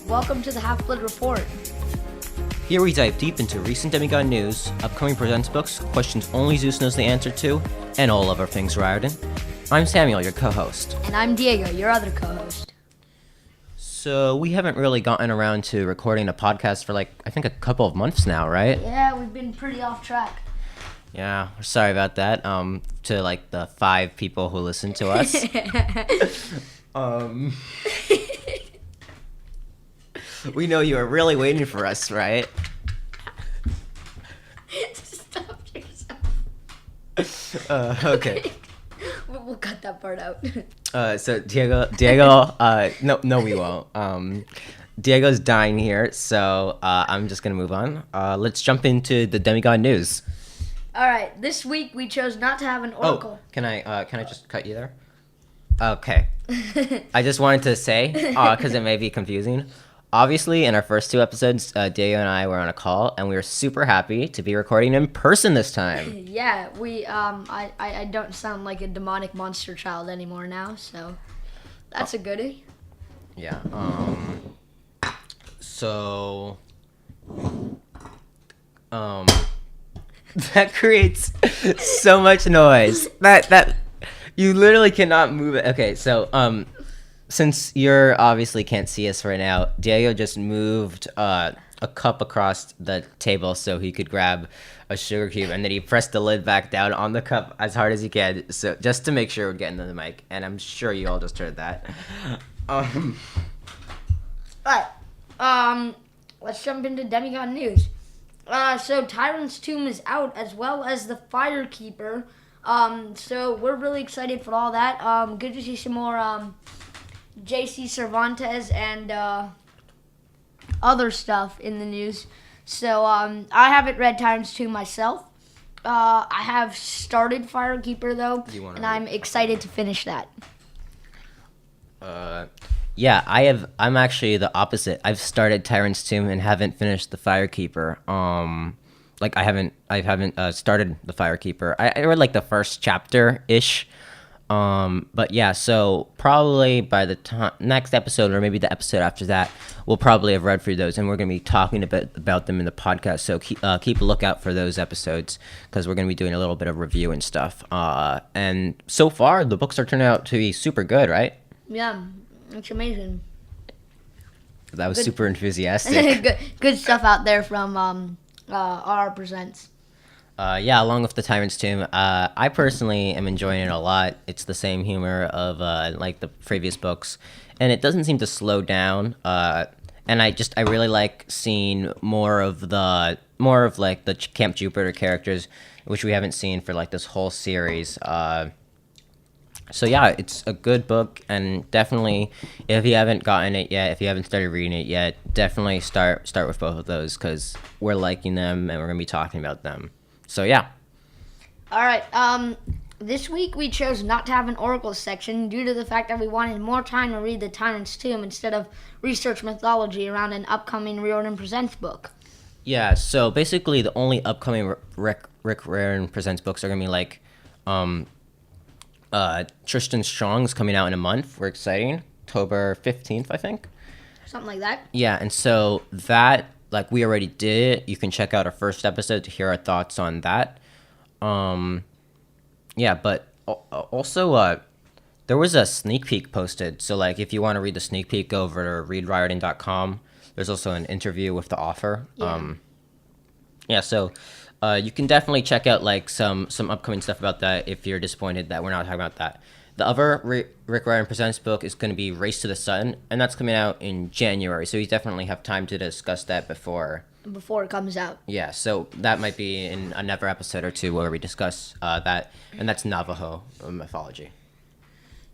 welcome to the Half-Blood Report. Here we dive deep into recent Demigod news, upcoming Presents books, questions only Zeus knows the answer to, and all other things Riordan. I'm Samuel, your co-host. And I'm Diego, your other co-host. So we haven't really gotten around to recording a podcast for I think a couple of months now, right? Yeah, we've been pretty off track. Yeah, sorry about that, to the 5 people who listen to us. We know you are really waiting for us, right? Stop yourself. Okay. We'll cut that part out. So Diego, no, we won't. Diego's dying here, so I'm just gonna move on. Let's jump into the Demigod news. All right, this week we chose not to have an oracle. Oh, can I just cut you there? Okay. I just wanted to say, because it may be confusing. Obviously, in our first 2 episodes, Diego and I were on a call, and we were super happy to be recording in person this time. Yeah, I don't sound like a demonic monster child anymore now, so that's a goodie. Yeah. So. That creates so much noise that you literally cannot move it. Okay, so since you obviously can't see us right now, Diego just moved a cup across the table so he could grab a sugar cube, and then he pressed the lid back down on the cup as hard as he can, so just to make sure we're getting to the mic. And I'm sure you all just heard that. Alright, let's jump into Demigod news. So Tyrant's tomb is out, as well as the Firekeeper. So we're really excited for all that. Good to see some more J.C. Cervantes and other stuff in the news. So I haven't read Tyrant's Tomb myself. I have started Firekeeper though, and I'm excited to finish that. Yeah, I'm actually the opposite. I've started Tyrant's Tomb and haven't finished the Firekeeper. I haven't started the Firekeeper. I read the first chapter ish. But yeah, so probably by the next episode, or maybe the episode after that, we'll probably have read through those, and we're going to be talking a bit about them in the podcast. So keep a lookout for those episodes, because we're going to be doing a little bit of review and stuff. And so far, the books are turning out to be super good, right? Yeah, it's amazing. That was super enthusiastic. good stuff out there from RR Presents. Yeah, along with the Tyrant's Tomb, I personally am enjoying it a lot. It's the same humor of the previous books, and it doesn't seem to slow down. And I really like seeing more of the Camp Jupiter characters, which we haven't seen for this whole series. So yeah, it's a good book, and definitely, if you haven't gotten it yet, if you haven't started reading it yet, definitely start with both of those, because we're liking them and we're gonna be talking about them. So yeah. All right. This week we chose not to have an oracle section due to the fact that we wanted more time to read the Tyrant's Tomb instead of research mythology around an upcoming Riordan Presents book. Yeah. So basically, the only upcoming Rick Riordan Presents books are gonna be Tristan Strong's coming out in a month. We're exciting. October 15th, I think. Something like that. Yeah, and so that. We already did it. You can check out our first episode to hear our thoughts on that. Yeah, but also, there was a sneak peek posted. So, if you want to read the sneak peek, go over to readriordan.com. There's also an interview with the author. Yeah. So you can definitely check out, some upcoming stuff about that if you're disappointed that we're not talking about that. The other Rick Riordan Presents book is going to be Race to the Sun, and that's coming out in January, so you definitely have time to discuss that before it comes out. Yeah, so that might be in another episode or 2 where we discuss that, and that's Navajo mythology.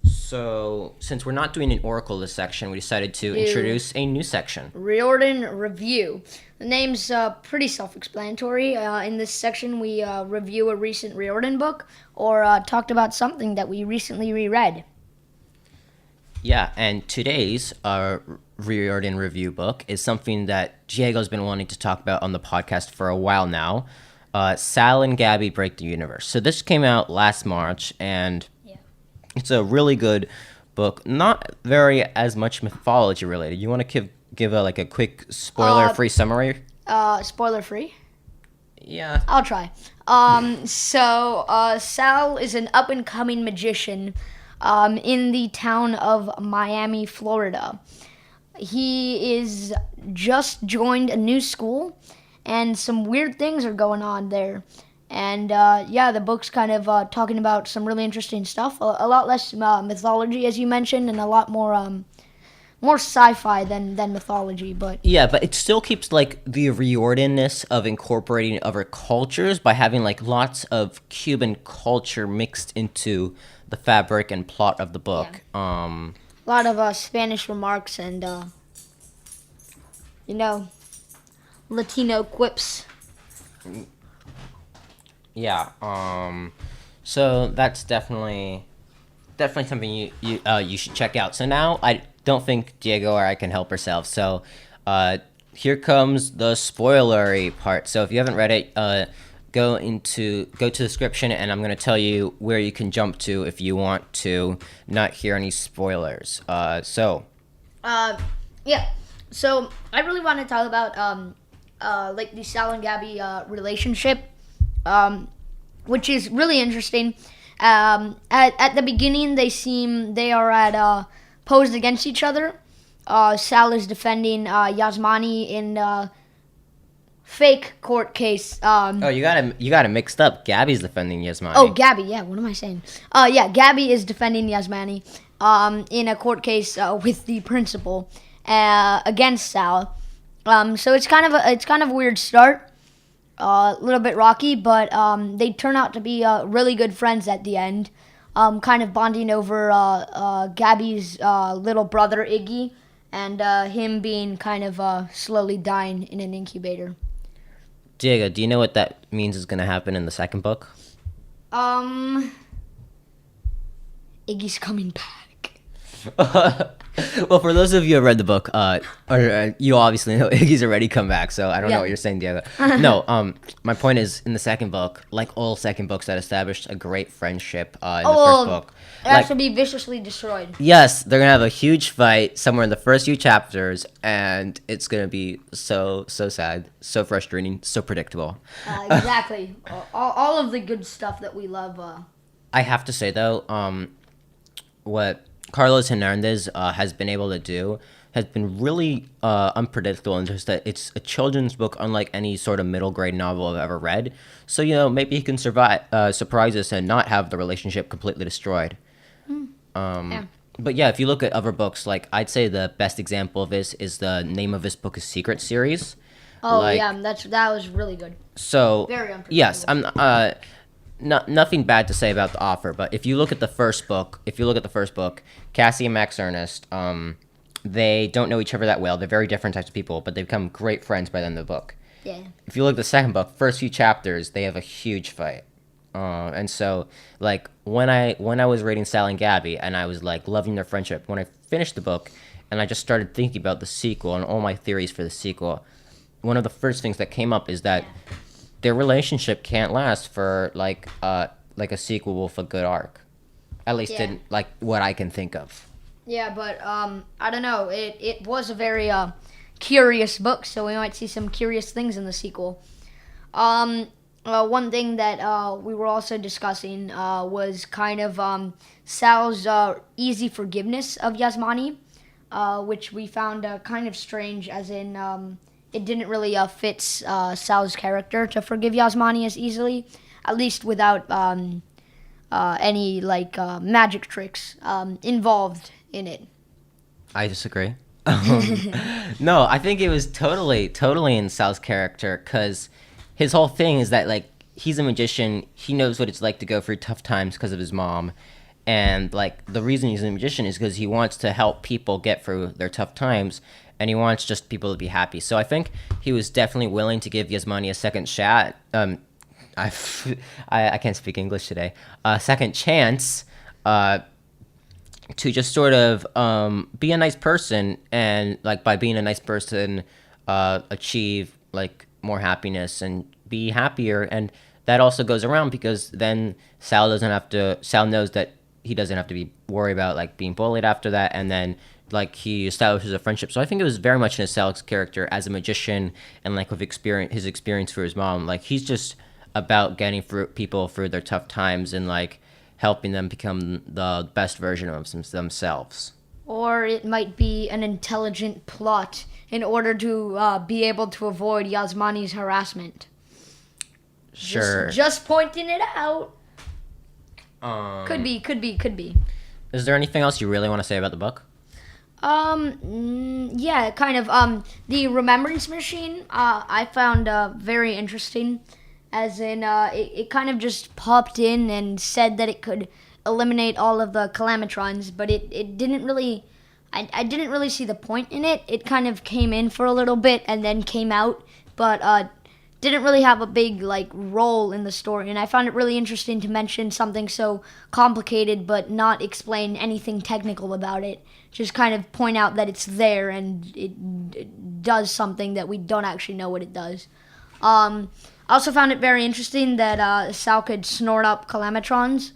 So, since we're not doing an oracle this section, we decided to introduce a new section. Riordan Review. The name's pretty self-explanatory. In this section, we review a recent Riordan book or talked about something that we recently reread. Yeah, and today's Riordan Review book is something that Diego's been wanting to talk about on the podcast for a while now. Sal and Gabi Break the Universe. So this came out last March, and it's a really good book. Not very as much mythology related. You want to give a quick spoiler-free summary? Spoiler free. Yeah. I'll try. Sal is an up and coming magician in the town of Miami, Florida. He is just joined a new school, and some weird things are going on there. And the book's kind of talking about some really interesting stuff. A lot less mythology, as you mentioned, and a lot more sci-fi than mythology. But Yeah, but it still keeps like the reordinedness of incorporating other cultures by having like lots of Cuban culture mixed into the fabric and plot of the book. a lot of Spanish remarks and Latino quips. Yeah. So that's definitely something you should check out. So now I don't think Diego or I can help ourselves. So here comes the spoilery part. So if you haven't read it, go to the description, and I'm gonna tell you where you can jump to if you want to not hear any spoilers. Yeah. So I really want to talk about like the Sal and Gabby relationship, which is really interesting. At the beginning, they are at posed against each other. Sal is defending Yasmani in fake court case. You got it mixed up. Gabby's defending Yasmani. Oh, Gabi. Yeah, what am I saying? Gabi is defending Yasmani in a court case with the principal against Sal. So it's kind of a weird start, a little bit rocky, but they turn out to be really good friends at the end. Kind of bonding over Gabby's little brother Iggy, and him being kind of slowly dying in an incubator. Diego, do you know what that means is going to happen in the second book? Iggy's coming back. Well, for those of you who have read the book, you obviously know Iggy's already come back, so I don't know what you're saying, Diego. No, my point is, in the second book, like all second books that established a great friendship in the first book. It has to be viciously destroyed. Yes, they're going to have a huge fight somewhere in the first few chapters, and it's going to be so sad, so frustrating, so predictable. Exactly. all of the good stuff that we love. I have to say, though, what Carlos Hernandez has been able to do has been really unpredictable, in just that it's a children's book unlike any sort of middle grade novel I've ever read. So, maybe he can surprise us and not have the relationship completely destroyed. But yeah, if you look at other books, like I'd say the best example of this is the Name of This Book is Secret series. That was really good. So, Very unpredictable. yes, I'm nothing bad to say about the author, but if you look at the first book, Cassie and Max Ernest, they don't know each other that well. They're very different types of people, but they become great friends by the end of the book. Yeah. If you look at the second book, first few chapters, they have a huge fight. And so, like, when I was reading Sal and Gabby, and I was, like, loving their friendship, when I finished the book, and I just started thinking about the sequel and all my theories for the sequel, one of the first things that came up is that their relationship can't last for, like a sequel with a good arc. At least in, like, what I can think of. Yeah, but, I don't know. It was a very curious book, so we might see some curious things in the sequel. One thing that we were also discussing was kind of Sal's easy forgiveness of Yasmani, which we found kind of strange, as in it didn't really fit Sal's character to forgive Yasmani as easily, at least without any magic tricks involved in it. I disagree. No, I think it was totally in Sal's character, because his whole thing is that, like, he's a magician. He knows what it's like to go through tough times because of his mom. And, like, the reason he's a magician is because he wants to help people get through their tough times, and he wants just people to be happy. So I think he was definitely willing to give Yasmani a second shot. I can't speak English today. A second chance to just sort of be a nice person, and, like, by being a nice person, achieve, like, more happiness and be happier. And that also goes around because then Sal knows that he doesn't have to be worried about, like, being bullied after that, and then like he establishes a friendship. So I think it was very much in Sal's character as a magician, and like with his experience for his mom. Like he's just about getting through people through their tough times and like helping them become the best version of themselves. Or it might be an intelligent plot in order to be able to avoid Yasmani's harassment. Sure. Just pointing it out. Could be. Is there anything else you really want to say about the book? Yeah, kind of. The Remembrance Machine, I found very interesting. As in, it kind of just popped in and said that it could eliminate all of the Calamitrons, but it didn't really. I didn't really see the point in it. It kind of came in for a little bit and then came out, but didn't really have a big like role in the story. And I found it really interesting to mention something so complicated but not explain anything technical about it. Just kind of point out that it's there and it does something that we don't actually know what it does. I also found it very interesting that Sal could snort up Calamitrons,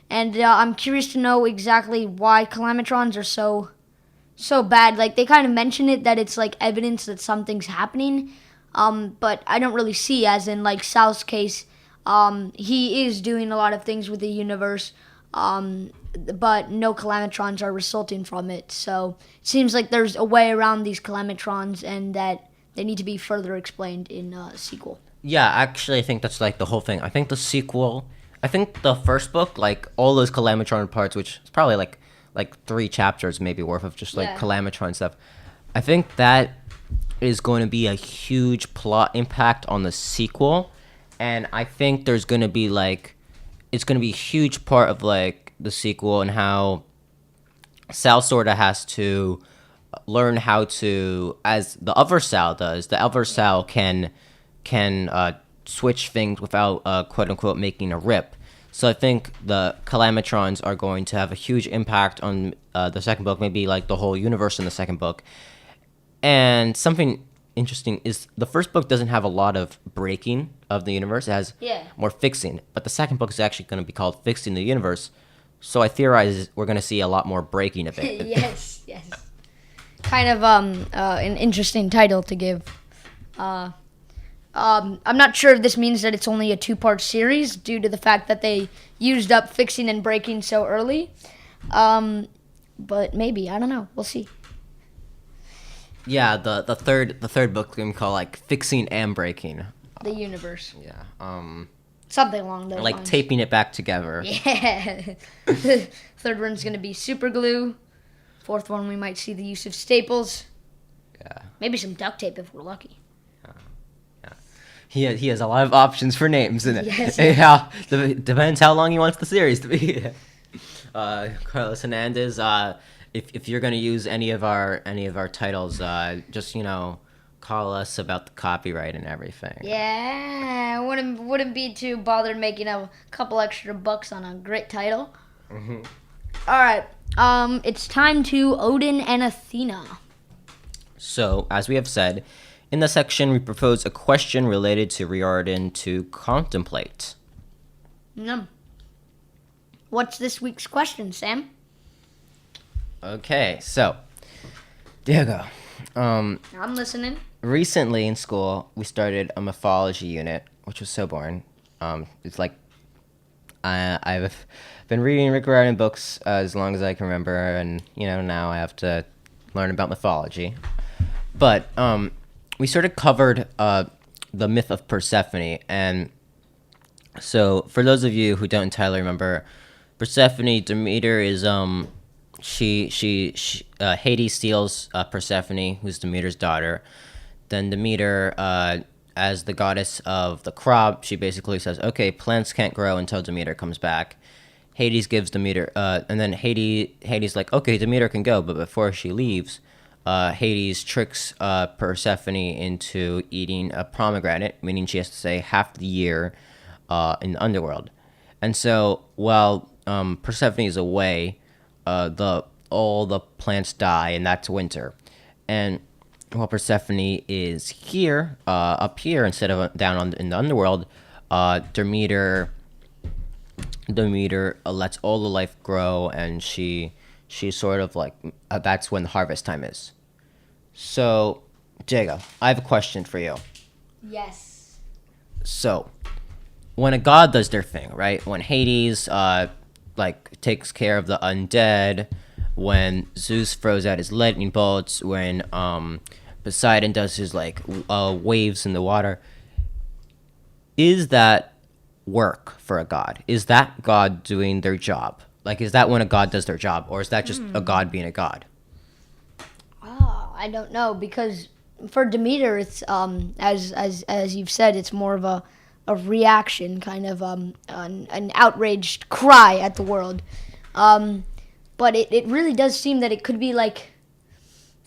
and I'm curious to know exactly why Calamitrons are so bad. Like they kind of mention it that it's like evidence that something's happening, but I don't really see, as in like Sal's case, he is doing a lot of things with the universe, but no Calamitrons are resulting from it. So it seems like there's a way around these Calamitrons, and that they need to be further explained in a sequel. Yeah, actually, I think that's like the whole thing. I think the sequel, I think the first book, like all those Calamitron parts, which is probably like 3 chapters maybe worth of just like Calamitron stuff. I think that is going to be a huge plot impact on the sequel, and I think there's going to be like, it's going to be a huge part of like the sequel and how Sal sorta has to learn how to, as the other Sal does. The other Sal can switch things without quote unquote making a rip. So I think the Calamitrons are going to have a huge impact on the second book, maybe like the whole universe in the second book. And something interesting is the first book doesn't have a lot of breaking of the universe. It has more fixing. But the second book is actually going to be called Fixing the Universe. So I theorize we're going to see a lot more breaking of it. Yes. Kind of an interesting title to give. I'm not sure if this means that it's only a 2-part series due to the fact that they used up fixing and breaking so early. But maybe, I don't know. We'll see. Yeah, the third book is gonna be called like Fixing and Breaking the Universe. Yeah. Something along those like lines. taping it back together. Yeah. Third one's gonna be super glue. Fourth one, we might see the use of staples. Yeah. Maybe some duct tape if we're lucky. He has a lot of options for names, and Yes. Yeah, depends how long he wants the series to be. Carlos Hernandez, if you're gonna use any of our titles, just call us about the copyright and everything. Yeah, wouldn't be too bothered making a couple extra bucks on a great title. Mm-hmm. All right, it's time to Odin and Athena. So, as we have said, in this section we propose a question related to Riordan to contemplate. What's this week's question, Sam? Okay, so Diego, I'm listening. recently in school we started a mythology unit, which was so boring. It's like I've been reading Rick Riordan books as long as I can remember, and now I have to learn about mythology. But we sort of covered the myth of Persephone, and so for those of you who don't entirely remember, Persephone, Demeter is Hades steals Persephone, who's Demeter's daughter. Then Demeter, as the goddess of the crop, she basically says, okay, plants can't grow until Demeter comes back. Hades gives Demeter, and then Hades like, okay, Demeter can go, but before she leaves, Hades tricks Persephone into eating a pomegranate, meaning she has to stay half the year in the underworld. And so while Persephone is away, all the plants die, and that's winter. And while Persephone is here, up here instead of down in the underworld, Demeter lets all the life grow, and she she's sort of like that's when the harvest time is. So, Jago, I have a question for you. Yes. So, when a god does their thing, right? When Hades like takes care of the undead, when Zeus throws out his lightning bolts, when Poseidon does his like waves in the water, is that work for a god? Is that god doing their job? Like, is that when a god does their job, or is that just a god being a god? I don't know, because for Demeter, it's as you've said, it's more of a reaction, kind of an outraged cry at the world. But it really does seem that it could be like,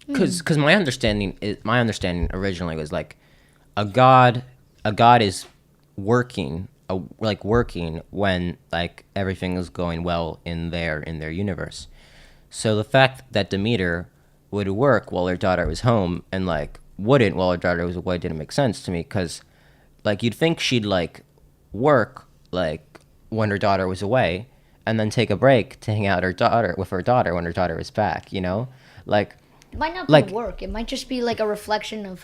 Because my understanding originally was like a god is working working when like everything is going well in their universe. So the fact that Demeter would work while her daughter was home and like wouldn't while her daughter was away didn't make sense to me, because like you'd think she'd like work like when her daughter was away and then take a break to hang out with her daughter when her daughter was back, like it might not be like work. It might just be like a reflection of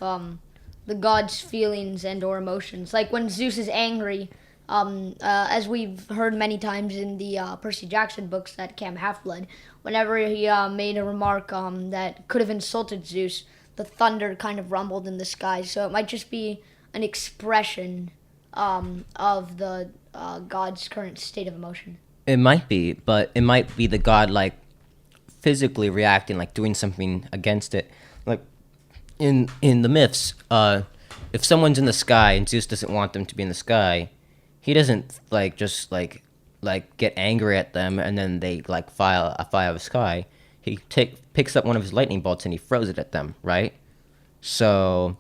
the god's feelings and or emotions. Like when Zeus is angry, as we've heard many times in the Percy Jackson books that Camp Half-Blood, whenever he made a remark that could have insulted Zeus, the thunder kind of rumbled in the sky. So it might just be an expression of the god's current state of emotion. it might be, but it might be the god like physically reacting, like doing something against it. Like in the myths, if someone's in the sky and Zeus doesn't want them to be in the sky, he doesn't like just like get angry at them and then they like fly out of the sky. He picks up one of his lightning bolts and he throws it at them, right? So,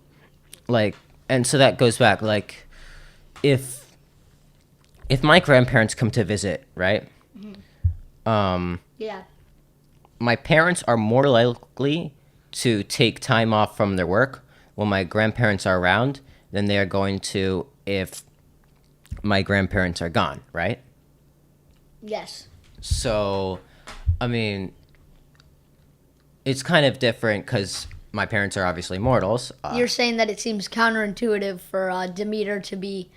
like, and so that goes back, like, if my grandparents come to visit, right? Yeah. My parents are more likely to take time off from their work when my grandparents are around than they are going to if my grandparents are gone, right? Yes. So, I mean, it's kind of different because my parents are obviously mortals. You're saying that it seems counterintuitive for Demeter to be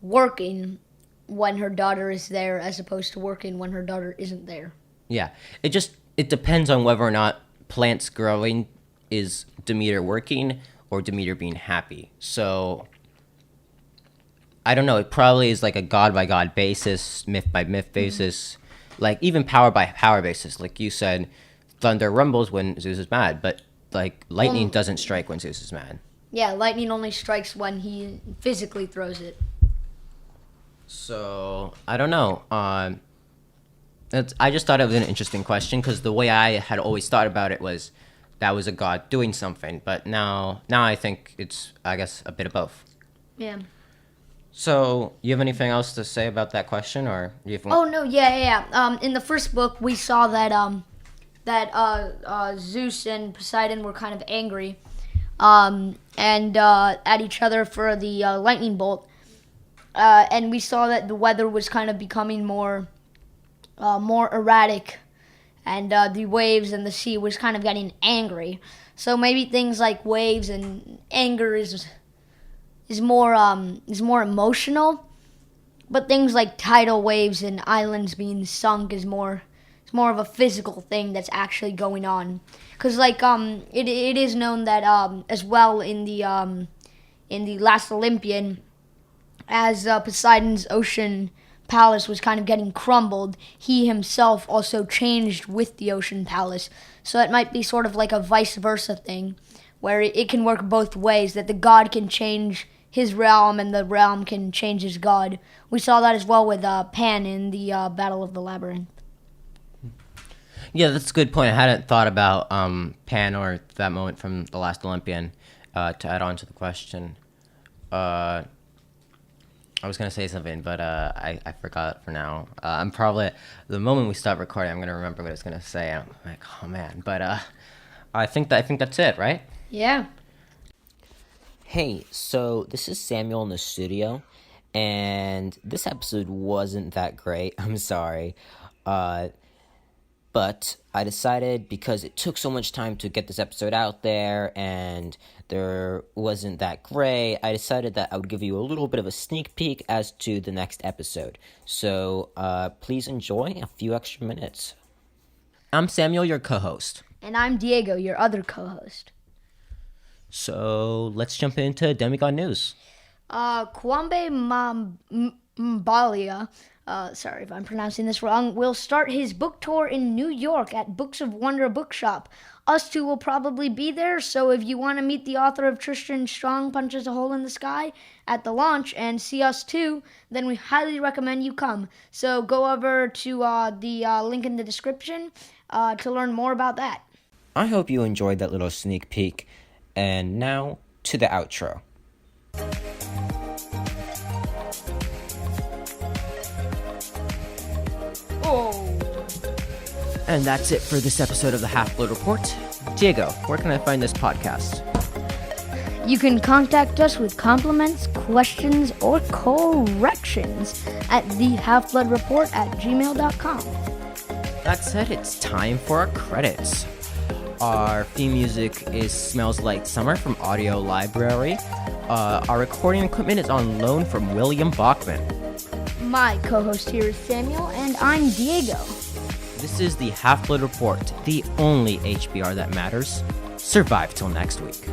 working when her daughter is there as opposed to working when her daughter isn't there. Yeah, it depends on whether or not plants growing is Demeter working or Demeter being happy. So I don't know. It probably is like a god by god basis, myth by myth basis, like even power by power basis. Like you said, thunder rumbles when Zeus is mad, but like lightning doesn't strike when Zeus is mad. Yeah, lightning only strikes when he physically throws it. So I don't know. I just thought it was an interesting question because the way I had always thought about it was that was a god doing something, but now I think it's, I guess, a bit of both. Yeah. So you have anything else to say about that question, or do you have? Oh no, yeah. In the first book, we saw that Zeus and Poseidon were kind of angry, and at each other for the lightning bolt, and we saw that the weather was kind of becoming more erratic, and the waves and the sea was kind of getting angry. So maybe things like waves and anger is more emotional, but things like tidal waves and islands being sunk is more of a physical thing that's actually going on. Because it is known that as well in the last Olympian, as Poseidon's ocean palace was kind of getting crumbled, he himself also changed with the ocean palace. So it might be sort of like a vice versa thing, where it can work both ways, that the god can change his realm and the realm can change his god. We saw that as well with Pan in the Battle of the Labyrinth. Yeah, that's a good point. I hadn't thought about Pan or that moment from the last Olympian to add on to the question. I was gonna say something, but I forgot for now. I'm probably the moment we stop recording, I'm gonna remember what I was gonna say. I'm like, oh man, but I think that's it, right? Yeah. Hey, so this is Samuel in the studio, and this episode wasn't that great. I'm sorry. But I decided, because it took so much time to get this episode out there and there wasn't that great, I decided that I would give you a little bit of a sneak peek as to the next episode. So please enjoy a few extra minutes. I'm Samuel, your co-host. And I'm Diego, your other co-host. So let's jump into Demigod News. Kwame Mbalia, sorry if I'm pronouncing this wrong, will start his book tour in New York at Books of Wonder Bookshop. Us two will probably be there, so if you want to meet the author of Tristan Strong Punches a Hole in the Sky at the launch and see us too, then we highly recommend you come. So go over to the link in the description to learn more about that. I hope you enjoyed that little sneak peek. And now to the outro. And that's it for this episode of the Half-Blood Report. Diego, where can I find this podcast? You can contact us with compliments, questions, or corrections at thehalfbloodreport@gmail.com. That said, it's time for our credits. Our theme music is Smells Like Summer from Audio Library. Our recording equipment is on loan from William Bachman. My co-host here is Samuel, and I'm Diego. This is the Half-Blood Report, the only HBR that matters. Survive till next week.